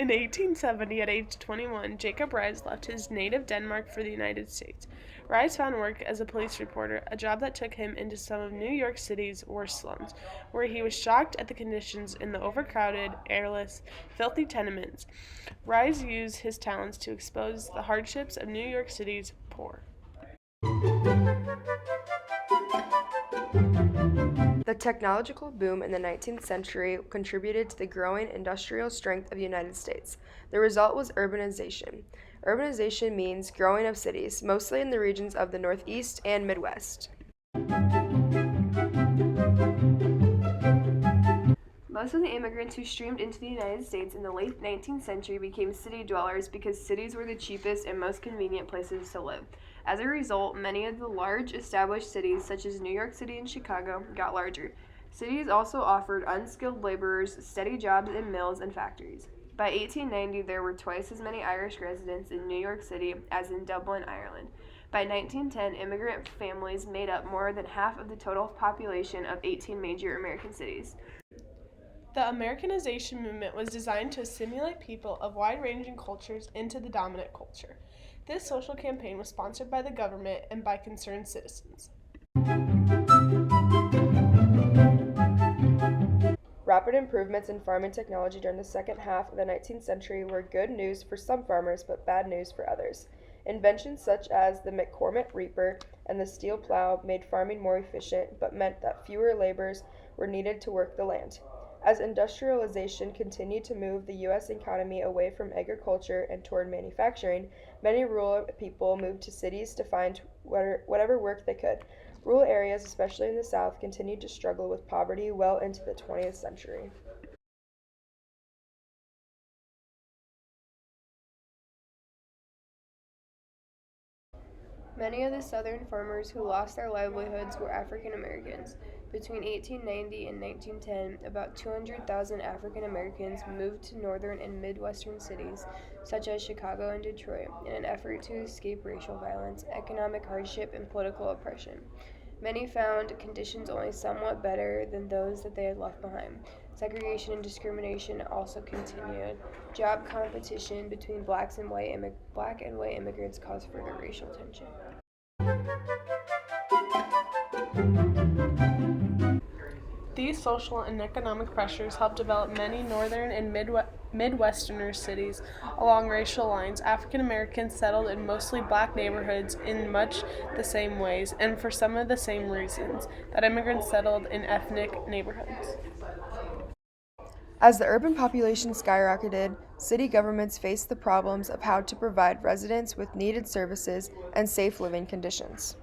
In 1870, at age 21, Jacob Riis left his native Denmark for the United States. Riis found work as a police reporter, a job that took him into some of New York City's worst slums, where he was shocked at the conditions in the overcrowded, airless, filthy tenements. Riis used his talents to expose the hardships of New York City's poor. The technological boom in the 19th century contributed to the growing industrial strength of the United States. The result was urbanization. Urbanization means growing of cities, mostly in the regions of the Northeast and Midwest. Most of the immigrants who streamed into the United States in the late 19th century became city dwellers because cities were the cheapest and most convenient places to live. As a result, many of the large established cities, such as New York City and Chicago, got larger. Cities also offered unskilled laborers steady jobs in mills and factories. By 1890, there were twice as many Irish residents in New York City as in Dublin, Ireland. By 1910, immigrant families made up more than half of the total population of 18 major American cities. The Americanization movement was designed to assimilate people of wide-ranging cultures into the dominant culture. This social campaign was sponsored by the government and by concerned citizens. Rapid improvements in farming technology during the second half of the 19th century were good news for some farmers but bad news for others. Inventions such as the McCormick reaper and the steel plow made farming more efficient but meant that fewer laborers were needed to work the land. As industrialization continued to move the U.S. economy away from agriculture and toward manufacturing, many rural people moved to cities to find whatever work they could. Rural areas, especially in the South, continued to struggle with poverty well into the 20th century. Many of the Southern farmers who lost their livelihoods were African Americans. Between 1890 and 1910, about 200,000 African Americans moved to northern and midwestern cities, such as Chicago and Detroit, in an effort to escape racial violence, economic hardship, and political oppression. Many found conditions only somewhat better than those that they had left behind. Segregation and discrimination also continued. Job competition between black and white immigrants caused further racial tension. These social and economic pressures helped develop many northern and Midwestern cities along racial lines. African Americans settled in mostly black neighborhoods in much the same ways and for some of the same reasons that immigrants settled in ethnic neighborhoods. As the urban population skyrocketed, city governments faced the problems of how to provide residents with needed services and safe living conditions.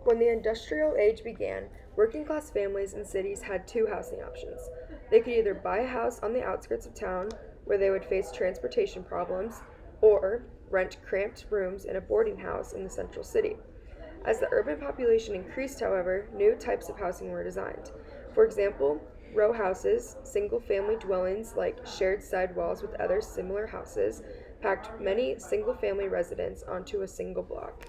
When the industrial age began, working-class families in cities had two housing options. They could either buy a house on the outskirts of town, where they would face transportation problems, or rent cramped rooms in a boarding house in the central city. As the urban population increased, however, new types of housing were designed. For example, row houses, single-family dwellings like shared sidewalls with other similar houses, packed many single-family residents onto a single block.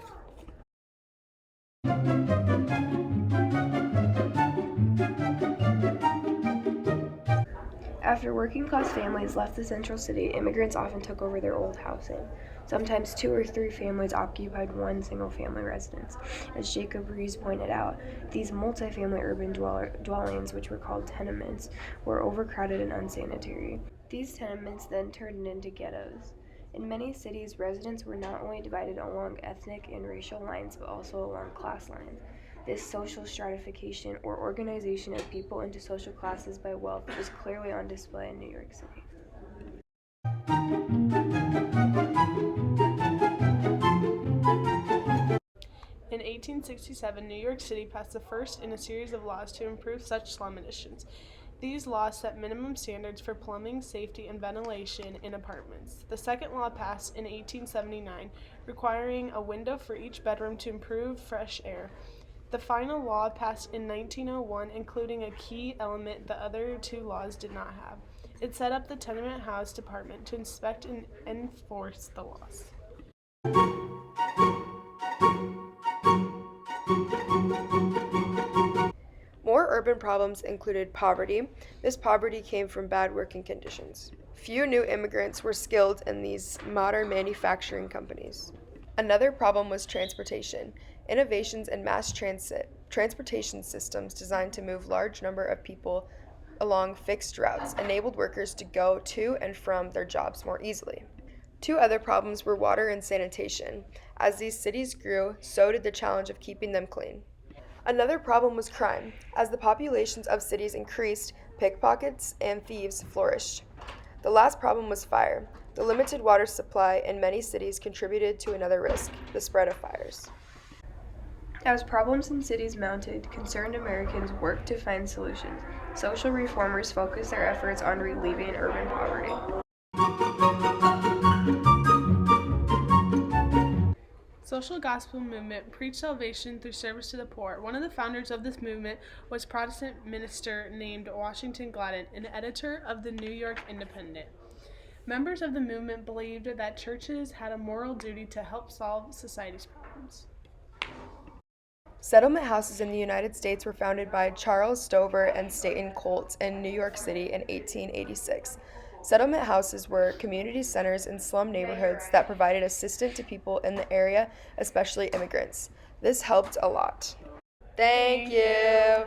After working-class families left the central city, immigrants often took over their old housing. Sometimes 2 or 3 families occupied one single-family residence. As Jacob Riis pointed out, these multi-family urban dwellings, which were called tenements, were overcrowded and unsanitary. These tenements then turned into ghettos. In many cities, residents were not only divided along ethnic and racial lines, but also along class lines. This social stratification or organization of people into social classes by wealth was clearly on display in New York City. In 1867, New York City passed the first in a series of laws to improve such slum conditions. These laws set minimum standards for plumbing, safety, and ventilation in apartments. The second law passed in 1879, requiring a window for each bedroom to improve fresh air. The final law passed in 1901, including a key element the other 2 laws did not have. It set up the Tenement House Department to inspect and enforce the laws. More urban problems included poverty. This poverty came from bad working conditions. Few new immigrants were skilled in these modern manufacturing companies. Another problem was transportation. Innovations in mass transportation systems designed to move large number of people along fixed routes enabled workers to go to and from their jobs more easily. Two other problems were water and sanitation. As these cities grew, so did the challenge of keeping them clean. Another problem was crime. As the populations of cities increased, pickpockets and thieves flourished. The last problem was fire. The limited water supply in many cities contributed to another risk, the spread of fires. As problems in cities mounted, concerned Americans worked to find solutions. Social reformers focused their efforts on relieving urban poverty. Social gospel movement preached salvation through service to the poor. One of the founders of this movement was Protestant minister named Washington Gladden, an editor of the New York Independent. Members of the movement believed that churches had a moral duty to help solve society's problems. Settlement houses in the United States were founded by Charles Stover and Staten Colt in New York City in 1886. Settlement houses were community centers in slum neighborhoods that provided assistance to people in the area, especially immigrants. This helped a lot. Thank you.